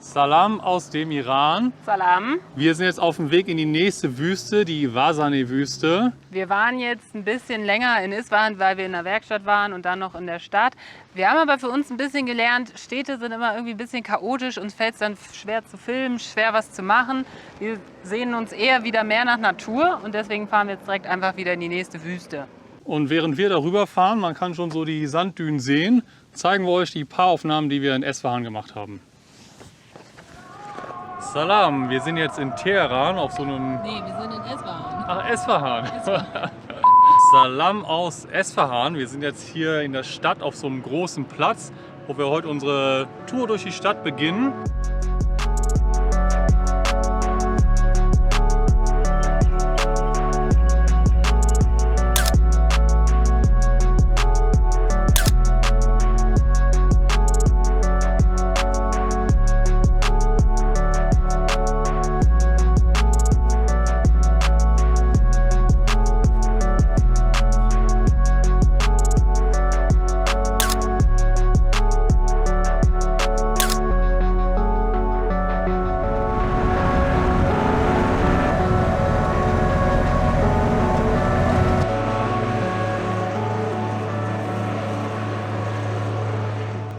Salam aus dem Iran. Salam. Wir sind jetzt auf dem Weg in die nächste Wüste, die Vazani-Wüste. Wir waren jetzt ein bisschen länger in Isfahan, weil wir in der Werkstatt waren und dann noch in der Stadt. Wir haben aber für uns ein bisschen gelernt, Städte sind immer irgendwie ein bisschen chaotisch. Uns fällt es dann schwer zu filmen, schwer was zu machen. Wir sehen uns eher wieder mehr nach Natur und deswegen fahren wir jetzt direkt einfach wieder in die nächste Wüste. Und während wir darüber fahren, man kann schon so die Sanddünen sehen, zeigen wir euch die paar Aufnahmen, die wir in Esfahan gemacht haben. Salam, wir sind jetzt in Teheran auf so einem... Nee, wir sind in Esfahan. Ach, Esfahan. Salam aus Esfahan. Wir sind jetzt hier in der Stadt auf so einem großen Platz, wo wir heute unsere Tour durch die Stadt beginnen.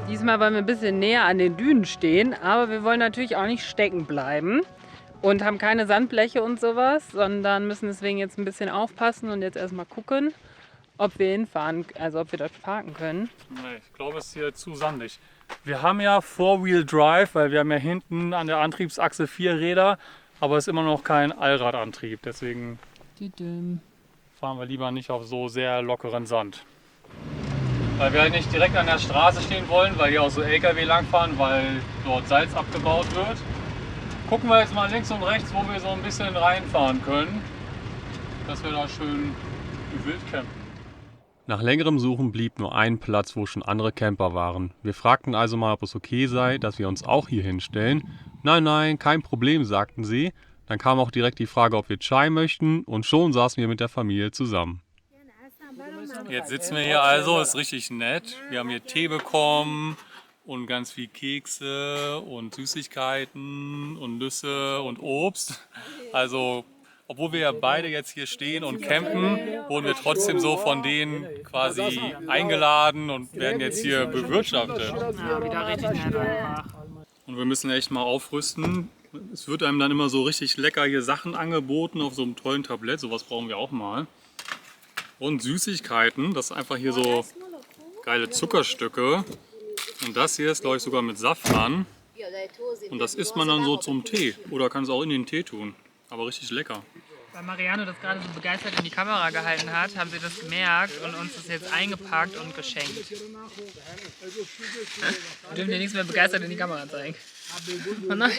Diesmal wollen wir ein bisschen näher an den Dünen stehen, aber wir wollen natürlich auch nicht stecken bleiben und haben keine Sandbleche und sowas, sondern müssen deswegen jetzt ein bisschen aufpassen und jetzt erstmal gucken, ob wir hinfahren, also ob wir dort parken können. Nee, ich glaube, es ist hier zu sandig. Wir haben ja Four-Wheel-Drive, weil wir haben ja hinten an der Antriebsachse 4 Räder, aber es ist immer noch kein Allradantrieb. Deswegen fahren wir lieber nicht auf so sehr lockeren Sand. Weil wir halt nicht direkt an der Straße stehen wollen, weil hier auch so LKW langfahren, weil dort Salz abgebaut wird. Gucken wir jetzt mal links und rechts, wo wir so ein bisschen reinfahren können, dass wir da schön wild campen. Nach längerem Suchen blieb nur ein Platz, wo schon andere Camper waren. Wir fragten also mal, ob es okay sei, dass wir uns auch hier hinstellen. Nein, nein, kein Problem, sagten sie. Dann kam auch direkt die Frage, ob wir Chai möchten, und schon saßen wir mit der Familie zusammen. Jetzt sitzen wir hier also, ist richtig nett. Wir haben hier Tee bekommen und ganz viel Kekse und Süßigkeiten und Nüsse und Obst. Also, obwohl wir ja beide jetzt hier stehen und campen, wurden wir trotzdem so von denen quasi eingeladen und werden jetzt hier bewirtschaftet. Ja, wieder richtig nett einfach. Und wir müssen echt mal aufrüsten. Es wird einem dann immer so richtig lecker hier Sachen angeboten auf so einem tollen Tablett. Sowas brauchen wir auch mal. Und Süßigkeiten, das ist einfach hier so geile Zuckerstücke. Und das hier ist, glaube ich, sogar mit Safran. Und das isst man dann so zum Tee. Oder kann es auch in den Tee tun. Aber richtig lecker. Weil Mariano das gerade so begeistert in die Kamera gehalten hat, haben sie das gemerkt und uns das jetzt eingepackt und geschenkt. Wir dürfen dir nichts mehr begeistert in die Kamera zeigen. Oh nein.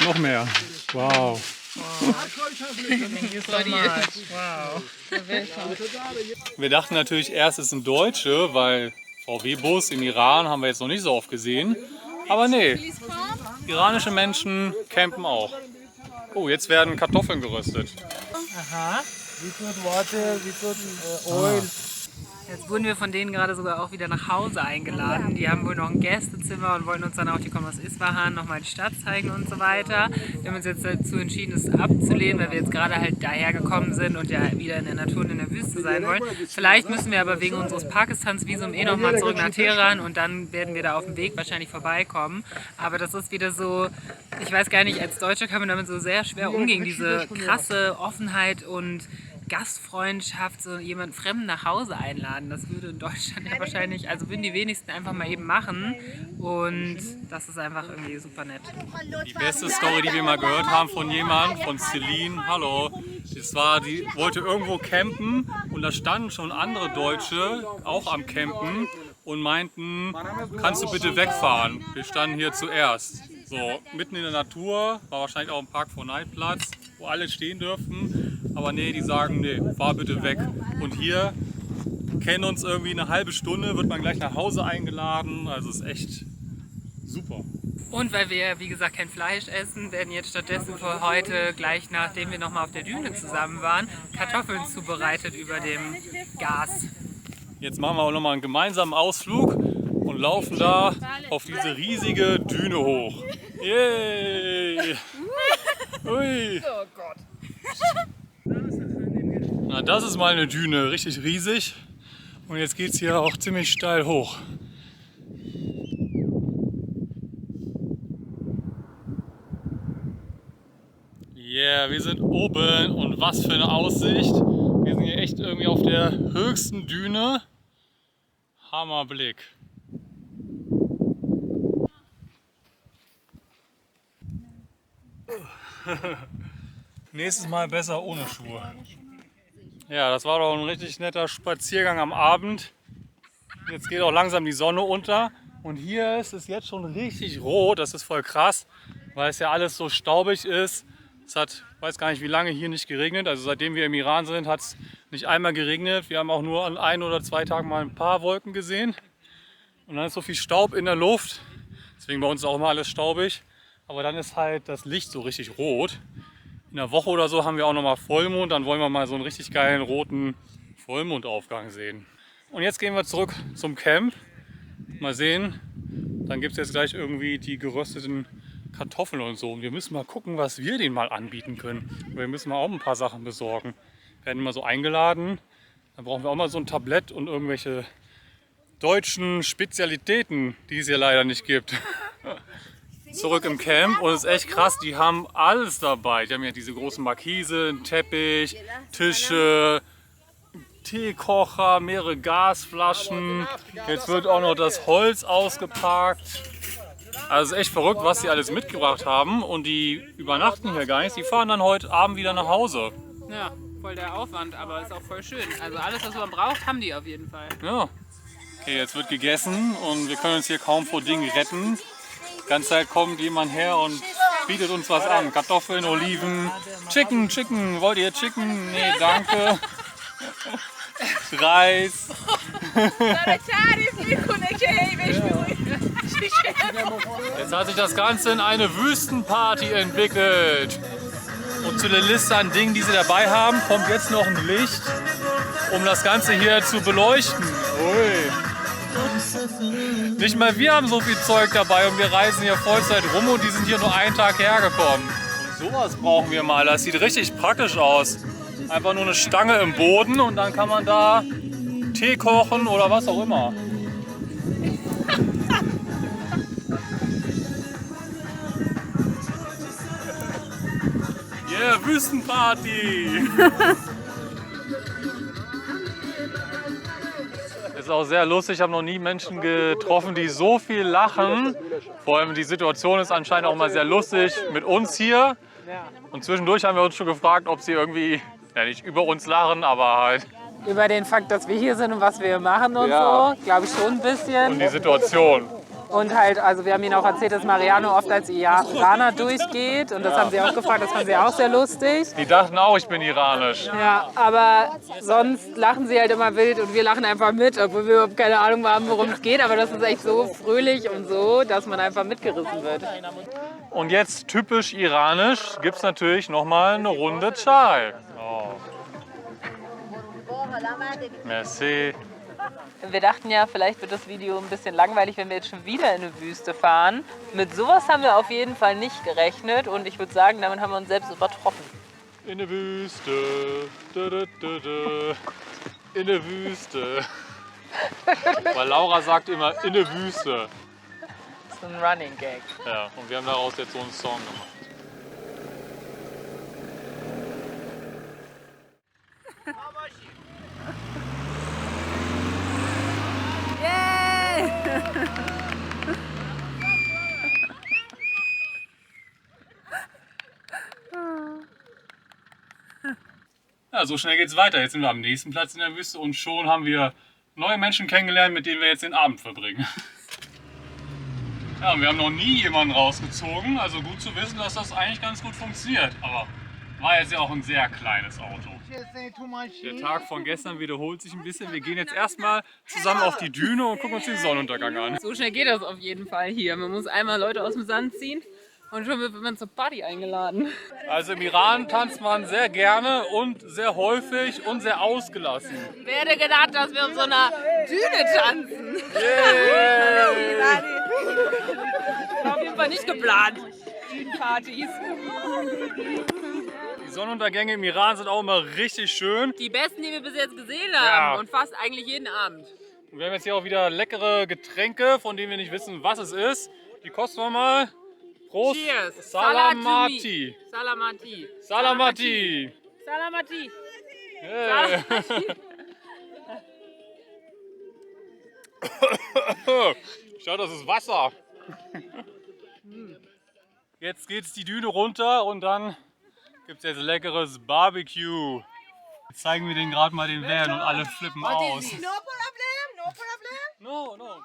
Noch mehr. Wow. Thank you so much. Wow. Wir dachten natürlich erst, es sind Deutsche, weil VW-Bus im Iran haben wir jetzt noch nicht so oft gesehen. Aber nee, iranische Menschen campen auch. Oh, jetzt werden Kartoffeln geröstet. Aha. Jetzt wurden wir von denen gerade sogar auch wieder nach Hause eingeladen. Die haben wohl noch ein Gästezimmer und wollten uns dann auch, die kommen aus Isfahan, nochmal die Stadt zeigen und so weiter. Wir haben uns jetzt dazu entschieden, es abzulehnen, weil wir jetzt gerade halt daher gekommen sind und ja wieder in der Natur und in der Wüste sein wollen. Vielleicht müssen wir aber wegen unseres Pakistans-Visum nochmal zurück nach Teheran und dann werden wir da auf dem Weg wahrscheinlich vorbeikommen. Aber das ist wieder so, ich weiß gar nicht, als Deutscher kann man damit so sehr schwer umgehen, diese krasse Offenheit und Gastfreundschaft, so jemanden Fremden nach Hause einladen. Das würde in Deutschland ja wahrscheinlich, also würden die wenigsten einfach mal eben machen. Und das ist einfach irgendwie super nett. Die beste Story, die wir mal gehört haben von jemandem, von Celine, hallo, das war, die wollte irgendwo campen und da standen schon andere Deutsche, auch am Campen, und meinten, kannst du bitte wegfahren? Wir standen hier zuerst. So, mitten in der Natur, war wahrscheinlich auch ein Park4Night-Platz, wo alle stehen dürfen. Aber nee, die sagen, nee, fahr bitte weg. Und hier kennen uns irgendwie eine halbe Stunde, wird man gleich nach Hause eingeladen. Also ist echt super. Und weil wir, wie gesagt, kein Fleisch essen, werden jetzt stattdessen für heute, gleich nachdem wir nochmal auf der Düne zusammen waren, Kartoffeln zubereitet über dem Gas. Jetzt machen wir auch nochmal einen gemeinsamen Ausflug und laufen da auf diese riesige Düne hoch. Yay! Ui. Oh Gott. Na, das ist mal eine Düne, richtig riesig. Und jetzt geht es hier auch ziemlich steil hoch. Yeah, wir sind oben und was für eine Aussicht. Wir sind hier echt irgendwie auf der höchsten Düne. Hammerblick. Nächstes Mal besser ohne Schuhe. Ja, das war doch ein richtig netter Spaziergang am Abend. Jetzt geht auch langsam die Sonne unter. Und hier ist es jetzt schon richtig rot. Das ist voll krass, weil es ja alles so staubig ist. Es hat, weiß gar nicht wie lange hier nicht geregnet. Also seitdem wir im Iran sind, hat es nicht einmal geregnet. Wir haben auch nur an 1 oder 2 Tagen mal ein paar Wolken gesehen. Und dann ist so viel Staub in der Luft. Deswegen bei uns ist auch immer alles staubig. Aber dann ist halt das Licht so richtig rot. In einer Woche oder so haben wir auch nochmal Vollmond. Dann wollen wir mal so einen richtig geilen roten Vollmondaufgang sehen. Und jetzt gehen wir zurück zum Camp. Mal sehen. Dann gibt es jetzt gleich irgendwie die gerösteten Kartoffeln und so. Und wir müssen mal gucken, was wir denen mal anbieten können. Wir müssen mal auch ein paar Sachen besorgen. Wir werden immer so eingeladen. Dann brauchen wir auch mal so ein Tablett und irgendwelche deutschen Spezialitäten, die es hier leider nicht gibt. Zurück im Camp und es ist echt krass, die haben alles dabei. Die haben ja diese großen Markise, einen Teppich, Tische, Teekocher, mehrere Gasflaschen. Jetzt wird auch noch das Holz ausgepackt. Also es ist echt verrückt, was die alles mitgebracht haben. Und die übernachten hier gar nicht. Die fahren dann heute Abend wieder nach Hause. Ja, voll der Aufwand, aber ist auch voll schön. Also alles, was man braucht, haben die auf jeden Fall. Ja. Okay, jetzt wird gegessen und wir können uns hier kaum vor Dingen retten. Die ganze Zeit kommt jemand her und bietet uns was an. Kartoffeln, Oliven, Chicken. Wollt ihr Chicken? Nee, danke. Reis. Jetzt hat sich das Ganze in eine Wüstenparty entwickelt. Und zu der Liste an Dingen, die sie dabei haben, kommt jetzt noch ein Licht, um das Ganze hier zu beleuchten. Ui. Nicht mal wir haben so viel Zeug dabei und wir reisen hier Vollzeit rum und die sind hier nur einen Tag hergekommen. Und sowas brauchen wir mal, das sieht richtig praktisch aus. Einfach nur eine Stange im Boden und dann kann man da Tee kochen oder was auch immer. Yeah, Wüstenparty! Ist auch sehr lustig, ich habe noch nie Menschen getroffen, die so viel lachen. Vor allem die Situation ist anscheinend auch mal sehr lustig mit uns hier. Und zwischendurch haben wir uns schon gefragt, ob sie irgendwie, ja nicht über uns lachen, aber halt... Über den Fakt, dass wir hier sind und was wir machen und so, glaube ich schon ein bisschen. Und die Situation. Und halt, also wir haben ihnen auch erzählt, dass Mariano oft als Iraner durchgeht. Und das haben sie auch gefragt, das fanden sie auch sehr lustig. Die dachten auch, ich bin iranisch. Ja, aber sonst lachen sie halt immer wild und wir lachen einfach mit, obwohl wir überhaupt keine Ahnung haben, worum es geht. Aber das ist echt so fröhlich und so, dass man einfach mitgerissen wird. Und jetzt typisch iranisch gibt es natürlich nochmal eine Runde Chai. Oh. Merci. Wir dachten ja, vielleicht wird das Video ein bisschen langweilig, wenn wir jetzt schon wieder in eine Wüste fahren. Mit sowas haben wir auf jeden Fall nicht gerechnet und ich würde sagen, damit haben wir uns selbst übertroffen. In der Wüste, in der Wüste. Weil Laura sagt immer, in der Wüste. Das ist ein Running Gag. Ja, und wir haben daraus jetzt so einen Song gemacht. Ja, so schnell geht's weiter. Jetzt sind wir am nächsten Platz in der Wüste und schon haben wir neue Menschen kennengelernt, mit denen wir jetzt den Abend verbringen. Ja, und wir haben noch nie jemanden rausgezogen, also gut zu wissen, dass das eigentlich ganz gut funktioniert. Aber war jetzt ja auch ein sehr kleines Auto. Der Tag von gestern wiederholt sich ein bisschen. Wir gehen jetzt erstmal zusammen auf die Düne und gucken uns den Sonnenuntergang an. So schnell geht das auf jeden Fall hier. Man muss einmal Leute aus dem Sand ziehen Und schon wird man zur Party eingeladen. Also im Iran tanzt man sehr gerne und sehr häufig und sehr ausgelassen. Wer hätte gedacht, dass wir auf so einer Düne tanzen? Yay! War auf jeden Fall nicht geplant. Dünenpartys. Die Sonnenuntergänge im Iran sind auch immer richtig schön. Die besten, die wir bis jetzt gesehen haben. Ja. Und fast eigentlich jeden Abend. Und wir haben jetzt hier auch wieder leckere Getränke, von denen wir nicht wissen, was es ist. Die kosten wir mal. Prost! Cheers! Salamati! Salamati! Salamati! Salamati! Hey. Schau, das ist Wasser. Jetzt geht's die Düne runter und dann gibt's jetzt leckeres Barbecue. Jetzt zeigen wir denen gerade mal den Van und alle flippen aus. No problem, no problem. No, no.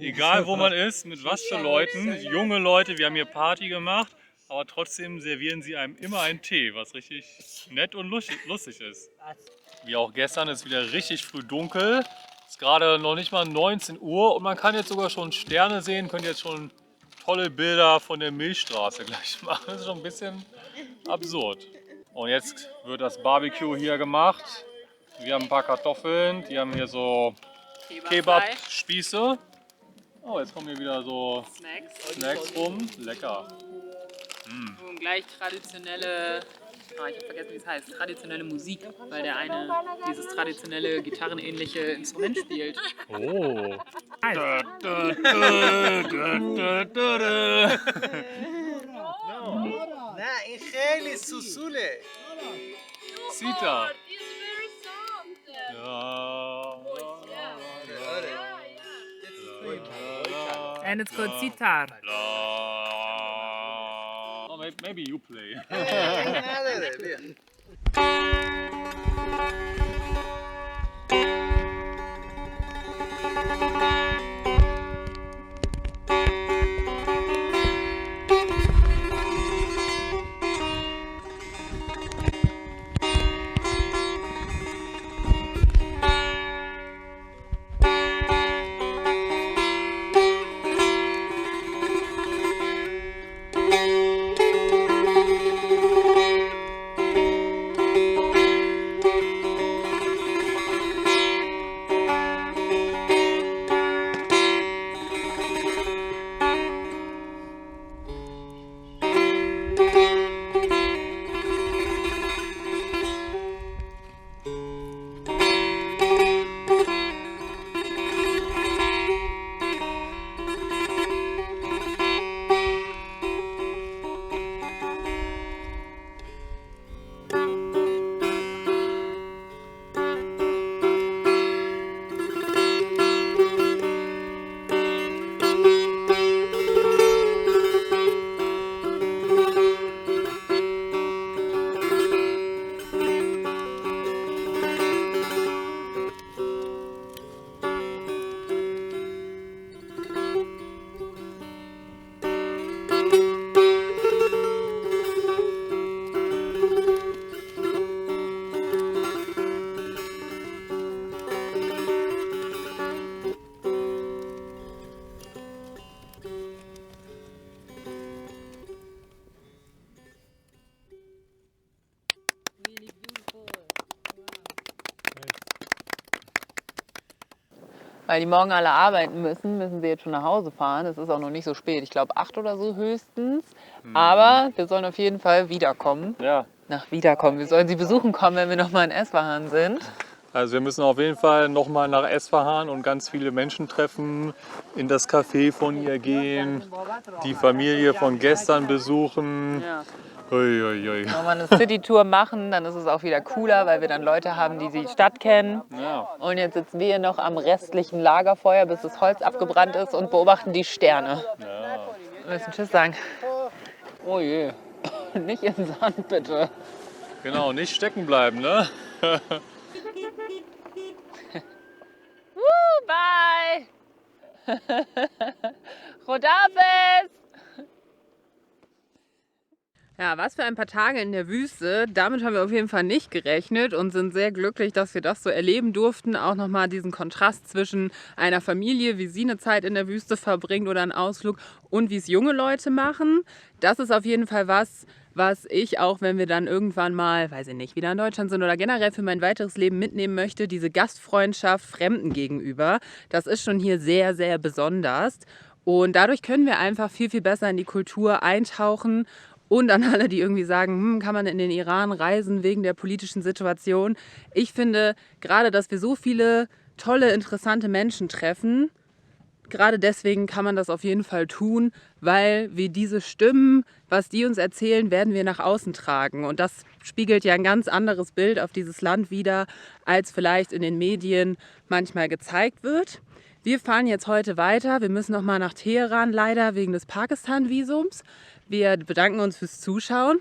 Egal wo man ist, mit was für Leuten, junge Leute, wir haben hier Party gemacht, aber trotzdem servieren sie einem immer einen Tee, was richtig nett und lustig ist. Wie auch gestern ist wieder richtig früh dunkel, ist gerade noch nicht mal 19 Uhr und man kann jetzt sogar schon Sterne sehen, könnt jetzt schon tolle Bilder von der Milchstraße gleich machen. Das ist schon ein bisschen absurd. Und jetzt wird das Barbecue hier gemacht. Wir haben ein paar Kartoffeln, die haben hier so Kebab-Spieße. Oh, jetzt kommen hier wieder so Snacks rum. Lecker. Und gleich traditionelle, ich habe vergessen wie es heißt, traditionelle Musik, weil der eine dieses traditionelle gitarrenähnliche Instrument spielt. Oh. Na, in خیلی سوسوله. Sita. And it's called sitar. Oh, maybe you play. نداره بیا. Weil die morgen alle arbeiten müssen, müssen sie jetzt schon nach Hause fahren. Es ist auch noch nicht so spät. Ich glaube 8 oder so höchstens. Aber wir sollen auf jeden Fall wiederkommen. Ja. Wir sollen sie besuchen kommen, wenn wir nochmal in Esfahan sind. Also wir müssen auf jeden Fall nochmal nach Esfahan und ganz viele Menschen treffen, in das Café von ihr gehen, die Familie von gestern besuchen. Ja. Uiuiui. Wenn wir eine City-Tour machen, dann ist es auch wieder cooler, weil wir dann Leute haben, die Stadt kennen. Ja. Und jetzt sitzen wir hier noch am restlichen Lagerfeuer, bis das Holz abgebrannt ist und beobachten die Sterne. Ja. Wir müssen Tschüss sagen. Oh je. Nicht in den Sand, bitte. Genau, nicht stecken bleiben, ne? Bye! Rodafes! Ja, was für ein paar Tage in der Wüste. Damit haben wir auf jeden Fall nicht gerechnet und sind sehr glücklich, dass wir das so erleben durften. Auch nochmal diesen Kontrast zwischen einer Familie, wie sie eine Zeit in der Wüste verbringt oder einen Ausflug und wie es junge Leute machen. Das ist auf jeden Fall was ich auch, wenn wir dann irgendwann mal, weiß ich nicht, wieder in Deutschland sind oder generell für mein weiteres Leben mitnehmen möchte, diese Gastfreundschaft Fremden gegenüber. Das ist schon hier sehr, sehr besonders. Und dadurch können wir einfach viel, viel besser in die Kultur eintauchen. Und an alle, die irgendwie sagen, kann man in den Iran reisen wegen der politischen Situation. Ich finde gerade, dass wir so viele tolle, interessante Menschen treffen, gerade deswegen kann man das auf jeden Fall tun, weil wir diese Stimmen, was die uns erzählen, werden wir nach außen tragen. Und das spiegelt ja ein ganz anderes Bild auf dieses Land wider, als vielleicht in den Medien manchmal gezeigt wird. Wir fahren jetzt heute weiter. Wir müssen noch mal nach Teheran, leider wegen des Pakistan-Visums. Wir bedanken uns fürs Zuschauen.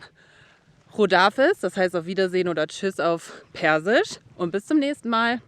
Khodafis, das heißt auf Wiedersehen oder Tschüss auf Persisch. Und bis zum nächsten Mal.